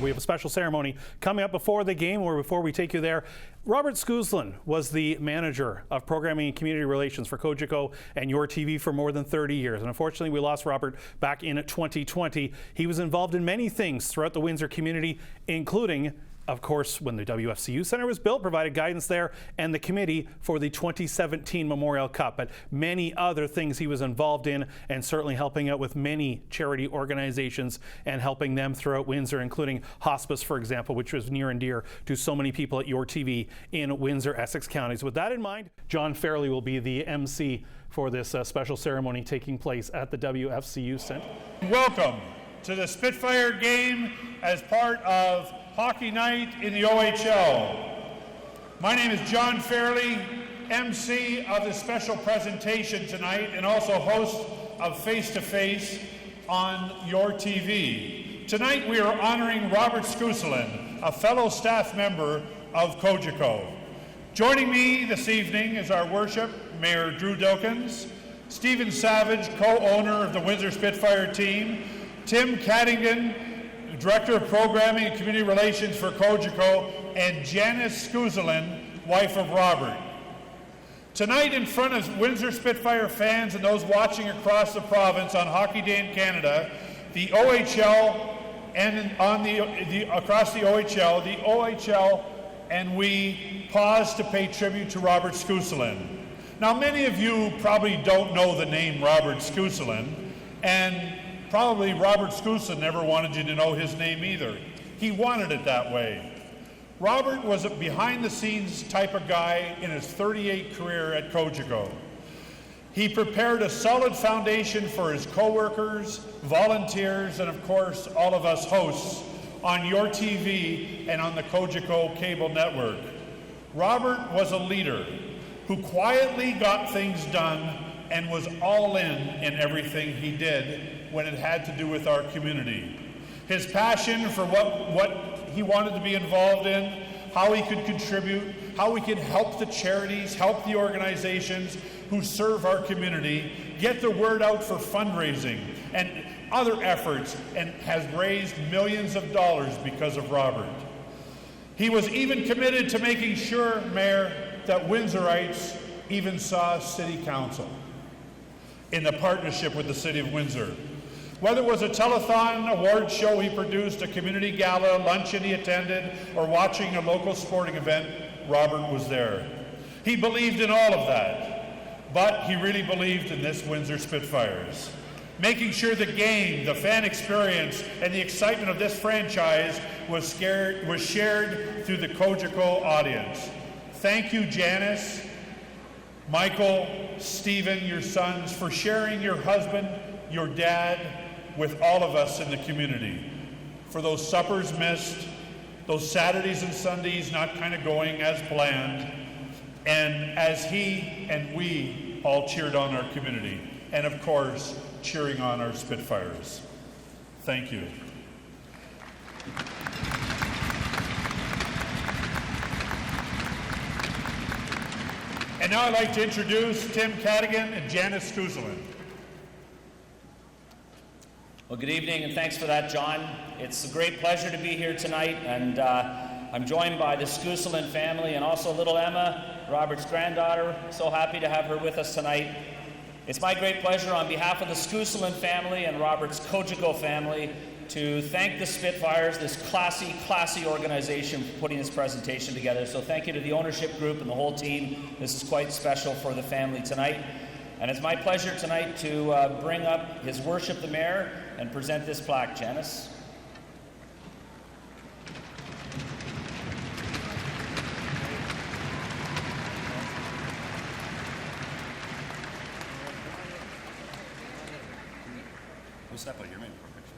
We have a special ceremony coming up before the game, or before we take you there. Robert Scussolin was the manager of programming and community relations for Cogeco and YourTV for more than 30 years. And unfortunately, we lost Robert back in 2020. He was involved in many things throughout the Windsor community, including, of course, when the WFCU Centre was built, provided guidance there, and the committee for the 2017 Memorial Cup. But many other things he was involved in, and certainly helping out with many charity organizations and helping them throughout Windsor, including hospice, for example, which was near and dear to so many people at YourTV in Windsor, Essex counties. With that in mind, John Fairley will be the MC for this special ceremony taking place at the WFCU Centre. Welcome to the Spitfire game as part of Hockey Night in the OHL. My name is John Fairley, MC of the special presentation tonight and also host of Face to Face on YourTV. Tonight we are honoring Robert Scussolin, a fellow staff member of Cogeco. Joining me this evening is our worship, Mayor Drew Dilkins, Stephen Savage, co-owner of the Windsor Spitfire team, Tim Caddington, Director of Programming and Community Relations for Cogeco, and Janice Scussolin, wife of Robert. Tonight, in front of Windsor Spitfire fans and those watching across the province on Hockey Day in Canada, the OHL and across the OHL and we pause to pay tribute to Robert Scussolin. Now, many of you probably don't know the name Robert Scussolin, and probably Robert Scussolin never wanted you to know his name either. He wanted it that way. Robert was a behind-the-scenes type of guy in his 38 career at Cogeco. He prepared a solid foundation for his co-workers, volunteers, and of course, all of us hosts on YourTV and on the Cogeco cable network. Robert was a leader who quietly got things done and was all in everything he did when it had to do with our community. His passion for what he wanted to be involved in, how he could contribute, how we could help the charities, help the organizations who serve our community, get the word out for fundraising and other efforts, and has raised millions of dollars because of Robert. He was even committed to making sure, Mayor, that Windsorites even saw City Council in the partnership with the City of Windsor. Whether it was a telethon, award show he produced, a community gala, luncheon he attended, or watching a local sporting event, Robert was there. He believed in all of that, but he really believed in this Windsor Spitfires. Making sure the game, the fan experience, and the excitement of this franchise was shared through the Cogeco audience. Thank you, Janice, Michael, Stephen, your sons, for sharing your husband, your dad, with all of us in the community. For those suppers missed, those Saturdays and Sundays not kind of going as planned, and as he and we all cheered on our community, and of course, cheering on our Spitfires. Thank you. And now I'd like to introduce Tim Caddington and Janice Scussolin. Well, good evening, and thanks for that, John. It's a great pleasure to be here tonight, and I'm joined by the Scussolin family and also little Emma, Robert's granddaughter. So happy to have her with us tonight. It's my great pleasure on behalf of the Scussolin family and Robert's Cogeco family to thank the Spitfires, this classy organization, for putting this presentation together. So thank you to the ownership group and the whole team. This is quite special for the family tonight. And it's my pleasure tonight to bring up His Worship the Mayor and present this plaque. Janice. We'll step out here, maybe for a picture.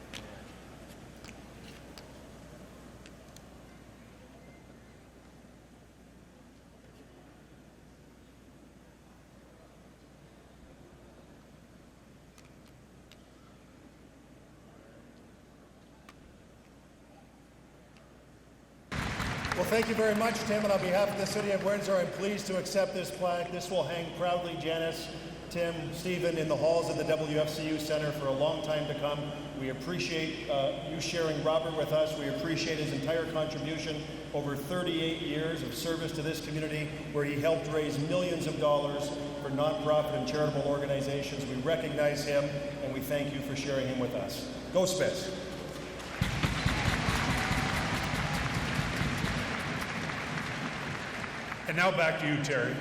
Well, thank you very much, Tim, and on behalf of the City of Windsor, I'm pleased to accept this plaque. This will hang proudly, Janice, Tim, Stephen in the halls of the WFCU Center for a long time to come. We appreciate you sharing Robert with us. We appreciate his entire contribution over 38 years of service to this community, where he helped raise millions of dollars for nonprofit and charitable organizations. We recognize him, and we thank you for sharing him with us. Go Spits! And now back to you, Terry.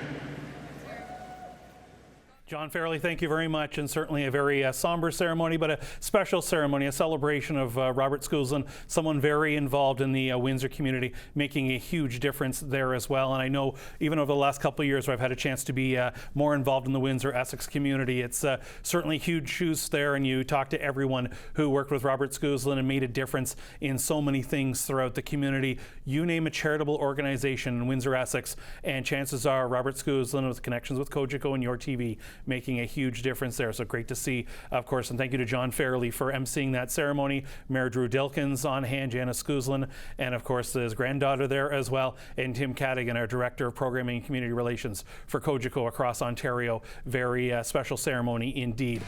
John Fairley, thank you very much, and certainly a very somber ceremony, but a special ceremony, a celebration of Robert Scussolin, someone very involved in the Windsor community, making a huge difference there as well. And I know even over the last couple of years where I've had a chance to be more involved in the Windsor-Essex community, it's certainly huge shoes there, and you talk to everyone who worked with Robert Scussolin and made a difference in so many things throughout the community. You name a charitable organization in Windsor-Essex, and chances are Robert Scussolin, with connections with Cogeco and YourTV, making a huge difference there. So great to see, of course, and thank you to John Fairley for emceeing that ceremony. Mayor Drew Dilkins on hand, Janice Scussolin, and of course his granddaughter there as well, and Tim Cadigan, our Director of Programming and Community Relations for Cogeco across Ontario. Very special ceremony indeed.